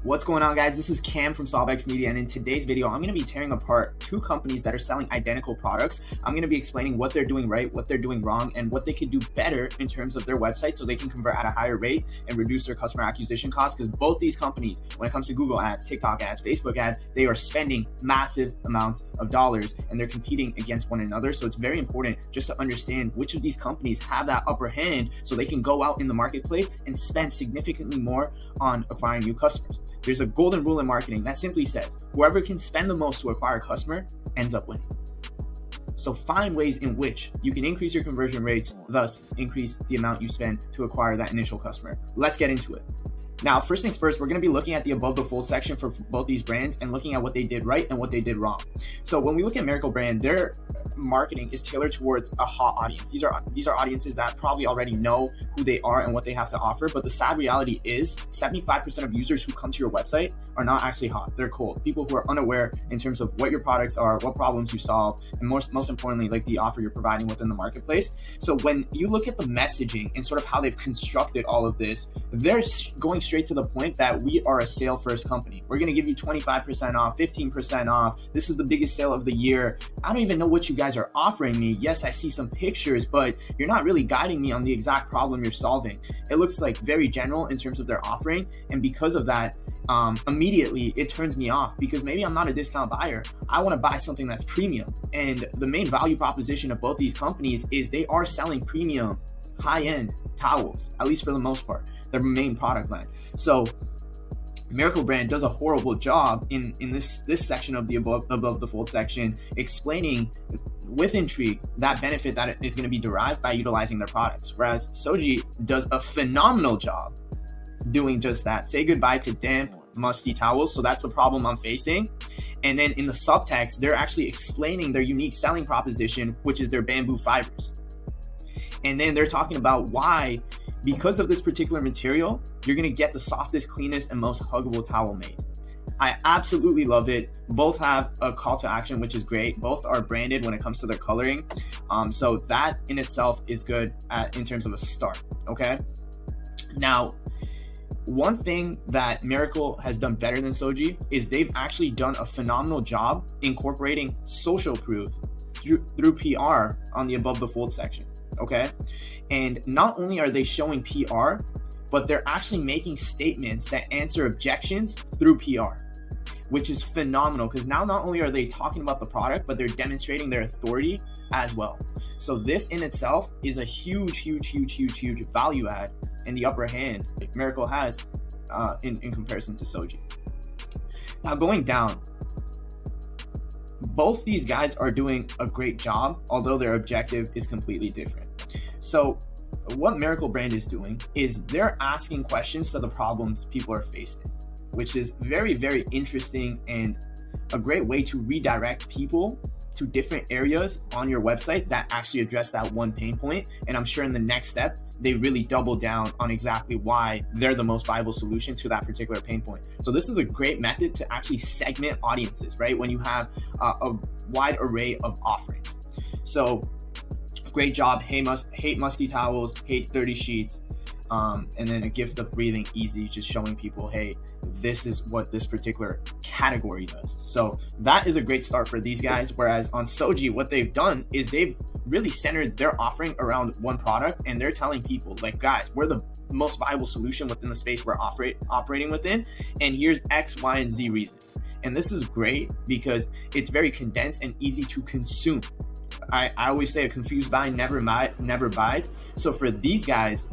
What's going on, guys? This is Cam from SolveX Media, and in today's video, I'm going to be tearing apart two companies that are selling identical products. I'm going to be explaining what they're doing right, what they're doing wrong, and what they could do better in terms of their website so they can convert at a higher rate and reduce their customer acquisition costs, because both these companies, when it comes to Google ads, TikTok ads, Facebook ads, they are spending massive amounts of dollars and they're competing against one another. So it's very important just to understand which of these companies have that upper hand so they can go out in the marketplace and spend significantly more on acquiring new customers. There's a golden rule in marketing that simply says whoever can spend the most to acquire a customer ends up winning. So find ways in which you can increase your conversion rates, thus increase the amount you spend to acquire that initial customer. Let's get into it. Now, first things first, we're going to be looking at the above the fold section for both these brands and looking at what they did right and what they did wrong. So when we look at Miracle Brand, their marketing is tailored towards a hot audience. These are audiences that probably already know who they are and what they have to offer. But the sad reality is 75% of users who come to your website are not actually hot. They're cold. People who are unaware in terms of what your products are, what problems you solve, and most importantly, like the offer you're providing within the marketplace. So when you look at the messaging and sort of how they've constructed all of this, they're going straight to the point that we are a sale first company. We're going to give you 25% off, 15% off. This is the biggest sale of the year. I don't even know what you guys are offering me. Yes, I see some pictures, but you're not really guiding me on the exact problem you're solving. It looks like very general in terms of their offering. And because of that, immediately it turns me off because maybe I'm not a discount buyer. I want to buy something that's premium. And the main value proposition of both these companies is they are selling premium high-end towels, at least for the most part, their main product line. So Miracle Brand does a horrible job in this section of the above the fold section, explaining with intrigue that benefit that is going to be derived by utilizing their products. Whereas Soji does a phenomenal job doing just that. Say goodbye to damp, musty towels. So that's the problem I'm facing. And then in the subtext, they're actually explaining their unique selling proposition, which is their bamboo fibers. And then they're talking about why, because of this particular material, you're going to get the softest, cleanest, and most huggable towel made. I absolutely love it. Both have a call to action, which is great. Both are branded when it comes to their coloring. So that in itself is good in terms of a start. Okay. Now, one thing that Miracle has done better than Soji is they've actually done a phenomenal job incorporating social proof through PR on the above the fold section. Okay. And not only are they showing PR, but they're actually making statements that answer objections through PR, which is phenomenal because now not only are they talking about the product, but they're demonstrating their authority as well. So this in itself is a huge value add and the upper hand that Miracle has in comparison to Soji. Now going down, both these guys are doing a great job, although their objective is completely different. So what Miracle Brand is doing is they're asking questions to the problems people are facing, which is very interesting and a great way to redirect people to different areas on your website that actually address that one pain point. And I'm sure in the next step, they really double down on exactly why they're the most viable solution to that particular pain point. So this is a great method to actually segment audiences, right? When you have a wide array of offerings. So great job. Hate musty towels, hate dirty sheets. And then a gift of breathing easy, just showing people, hey, this is what this particular category does. So that is a great start for these guys. Whereas on Soji, what they've done is they've really centered their offering around one product, and they're telling people, like, guys, we're the most viable solution within the space we're operating within, and here's X, Y, and Z reason. And this is great because it's very condensed and easy to consume. I always say a confused buy never buys. So for these guys,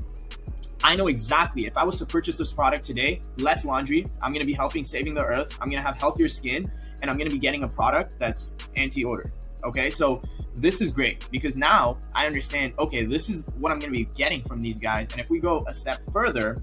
I know exactly if I was to purchase this product today, less laundry, I'm going to be helping saving the earth, I'm going to have healthier skin, and I'm going to be getting a product that's anti-odor. Okay, so this is great because now I understand, okay, this is what I'm going to be getting from these guys. And if we go a step further,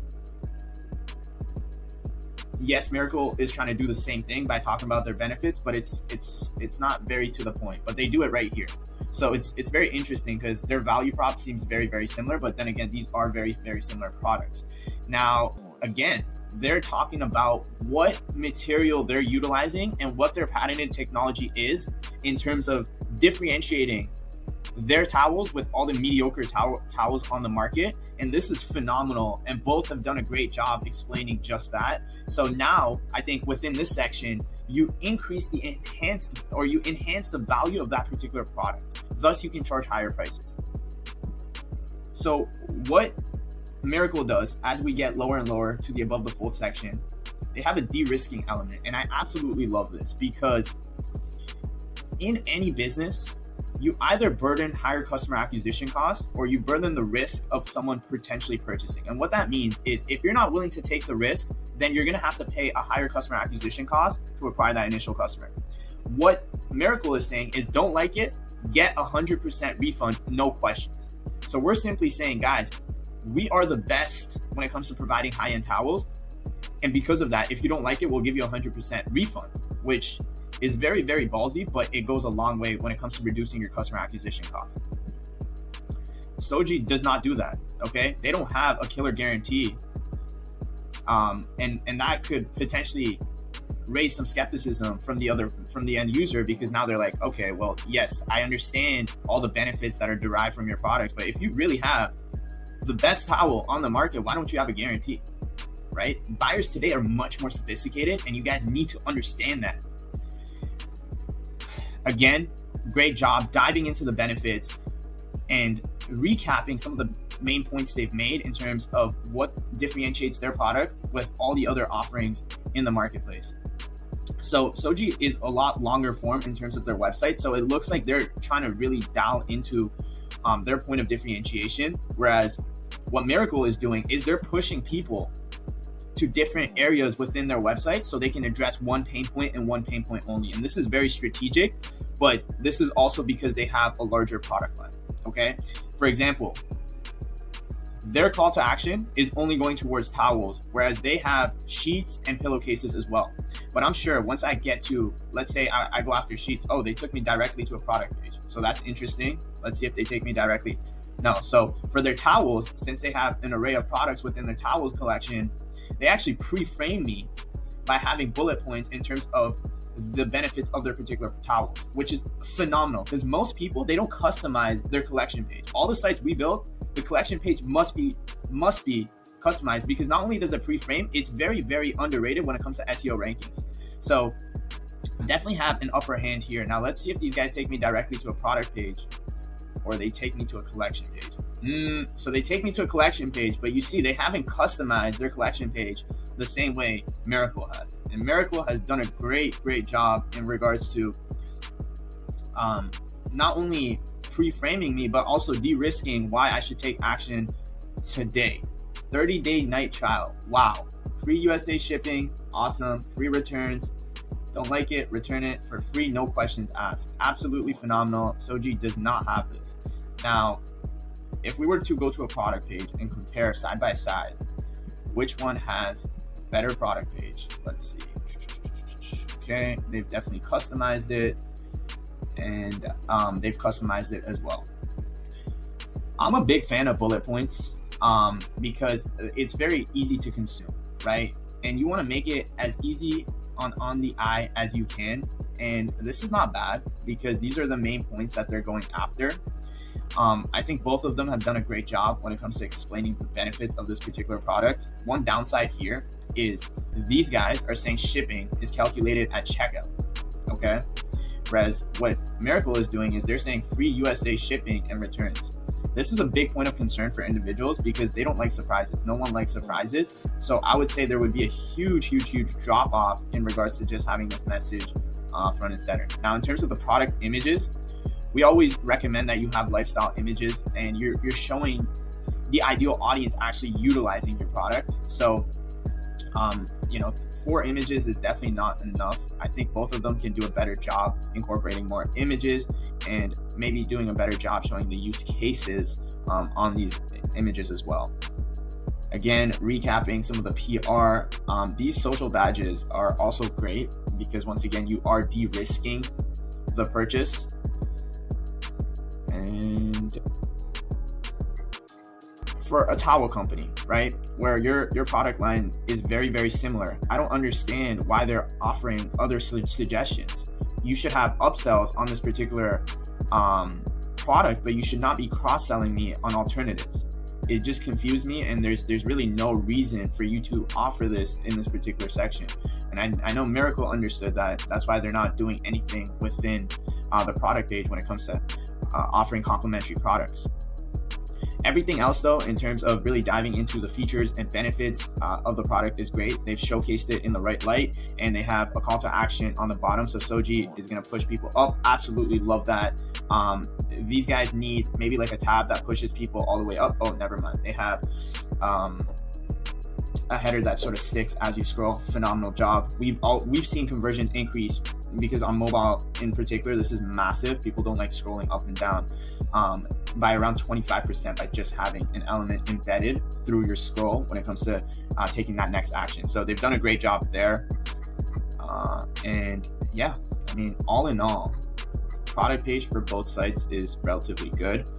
yes, Miracle is trying to do the same thing by talking about their benefits, but it's not very to the point, but they do it right here. So it's very interesting because their value prop seems very similar, but then again, these are very similar products. Now, again, they're talking about what material they're utilizing and what their patented technology is in terms of differentiating their towels with all the mediocre towels on the market, and this is phenomenal, and both have done a great job explaining just that. So now I think within this section you enhance the value of that particular product, thus you can charge higher prices. So what Miracle does, as we get lower and lower to the above the fold section, they have a de-risking element, and I absolutely love this, because in any business you either burden higher customer acquisition costs or you burden the risk of someone potentially purchasing. And what that means is, if you're not willing to take the risk, then you're going to have to pay a higher customer acquisition cost to acquire that initial customer. What Miracle is saying is, don't like it, get 100% refund, no questions. So we're simply saying, guys, we are the best when it comes to providing high-end towels. And because of that, if you don't like it, we'll give you 100% refund, which is very, very ballsy, but it goes a long way when it comes to reducing your customer acquisition cost. Soji does not do that, okay? They don't have a killer guarantee. And that could potentially raise some skepticism from the end user, because now they're like, okay, well, yes, I understand all the benefits that are derived from your products, but if you really have the best towel on the market, why don't you have a guarantee, right? Buyers today are much more sophisticated, and you guys need to understand that. Again, great job diving into the benefits and recapping some of the main points they've made in terms of what differentiates their product with all the other offerings in the marketplace. So Soji is a lot longer form in terms of their website, so it looks like they're trying to really dial into their point of differentiation, whereas what Miracle is doing is they're pushing people to different areas within their website so they can address one pain point and one pain point only. And this is very strategic, but this is also because they have a larger product line, okay? For example, their call to action is only going towards towels, whereas they have sheets and pillowcases as well. But I'm sure once I get to, let's say I go after sheets, oh, they took me directly to a product page. So that's interesting. Let's see if they take me directly. No, so for their towels, since they have an array of products within their towels collection, they actually pre-frame me by having bullet points in terms of the benefits of their particular towels, which is phenomenal, because most people, they don't customize their collection page. All the sites we build, the collection page must be customized, because not only does it pre-frame, it's very, very underrated when it comes to SEO rankings. So definitely have an upper hand here. Now let's see if these guys take me directly to a product page or they take me to a collection page. So they take me to a collection page, but you see they haven't customized their collection page the same way Miracle has. And Miracle has done a great job in regards to not only pre-framing me, but also de-risking why I should take action today. 30-day night trial. Wow. Free USA shipping. Awesome. Free returns. Don't like it, return it for free, no questions asked. Absolutely phenomenal. Soji does not have this. Now, if we were to go to a product page and compare side by side, which one has better product page? Let's see. Okay, they've definitely customized it, and they've customized it as well. I'm a big fan of bullet points because it's very easy to consume, right? And you want to make it as easy on the eye as you can, and this is not bad because these are the main points that they're going after. I think both of them have done a great job when it comes to explaining the benefits of this particular product. One downside here is these guys are saying shipping is calculated at checkout, okay? Whereas what Miracle is doing is they're saying free USA shipping and returns. This is a big point of concern for individuals because they don't like surprises. No one likes surprises. So I would say there would be a huge drop off in regards to just having this message front and center. Now, in terms of the product images, we always recommend that you have lifestyle images and you're showing the ideal audience actually utilizing your product. So, 4 images is definitely not enough. I think both of them can do a better job incorporating more images and maybe doing a better job showing the use cases on these images as well. Again, recapping some of the PR, these social badges are also great because once again, you are de-risking the purchase. And for a towel company, right, where your product line is very similar, I don't understand why they're offering other suggestions. You should have upsells on this particular product, but you should not be cross-selling me on alternatives. It just confused me, and there's really no reason for you to offer this in this particular section. And I know Miracle understood that. That's why they're not doing anything within the product page when it comes to offering complementary products. Everything else, though, in terms of really diving into the features and benefits of the product is great. They've showcased it in the right light, and they have a call to action on the bottom. So Soji is going to push people up. Absolutely love that. These guys need maybe like a tab that pushes people all the way up. Oh, never mind. They have a header that sort of sticks as you scroll. Phenomenal job. We've seen conversions increase because on mobile in particular, this is massive. People don't like scrolling up and down by around 25% by just having an element embedded through your scroll when it comes to taking that next action. So they've done a great job there. And yeah, I mean, all in all, product page for both sites is relatively good.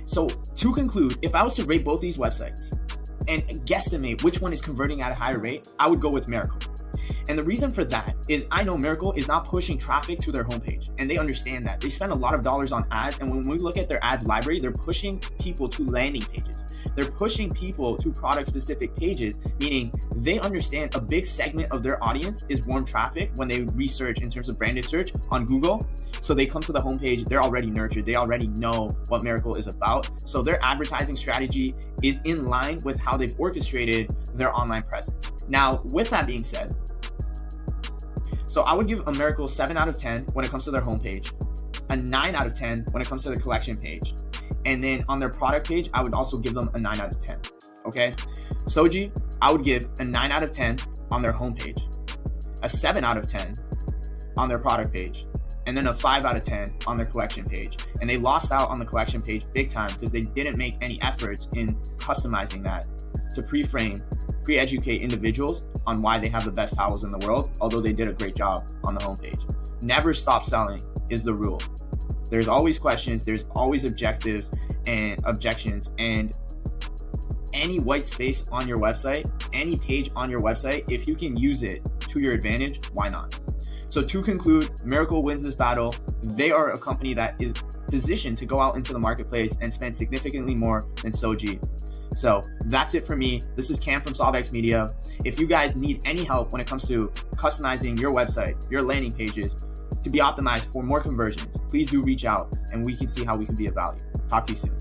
So to conclude, if I was to rate both these websites and guesstimate which one is converting at a higher rate, I would go with Miracle. And the reason for that is I know Miracle is not pushing traffic to their homepage, and they understand that. They spend a lot of dollars on ads, and when we look at their ads library, they're pushing people to landing pages. They're pushing people to product-specific pages, meaning they understand a big segment of their audience is warm traffic when they research in terms of branded search on Google. So they come to the homepage, they're already nurtured, they already know what Miracle is about. So their advertising strategy is in line with how they've orchestrated their online presence. Now, with that being said, so I would give a Miracle 7 out of 10 when it comes to their homepage, a 9 out of 10 when it comes to their collection page. And then on their product page, I would also give them a 9 out of 10, okay? Soji, I would give a 9 out of 10 on their homepage, a 7 out of 10 on their product page, and then a 5 out of 10 on their collection page. And they lost out on the collection page big time because they didn't make any efforts in customizing that to pre-educate individuals on why they have the best towels in the world, although they did a great job on the homepage. Never stop selling is the rule. There's always questions, there's always objectives and objections, and any white space on your website, any page on your website, if you can use it to your advantage, why not? So to conclude, Miracle wins this battle. They are a company that is positioned to go out into the marketplace and spend significantly more than Soji. So that's it for me. This is Cam from SolveX Media. If you guys need any help when it comes to customizing your website, your landing pages to be optimized for more conversions, please do reach out and we can see how we can be of value. Talk to you soon.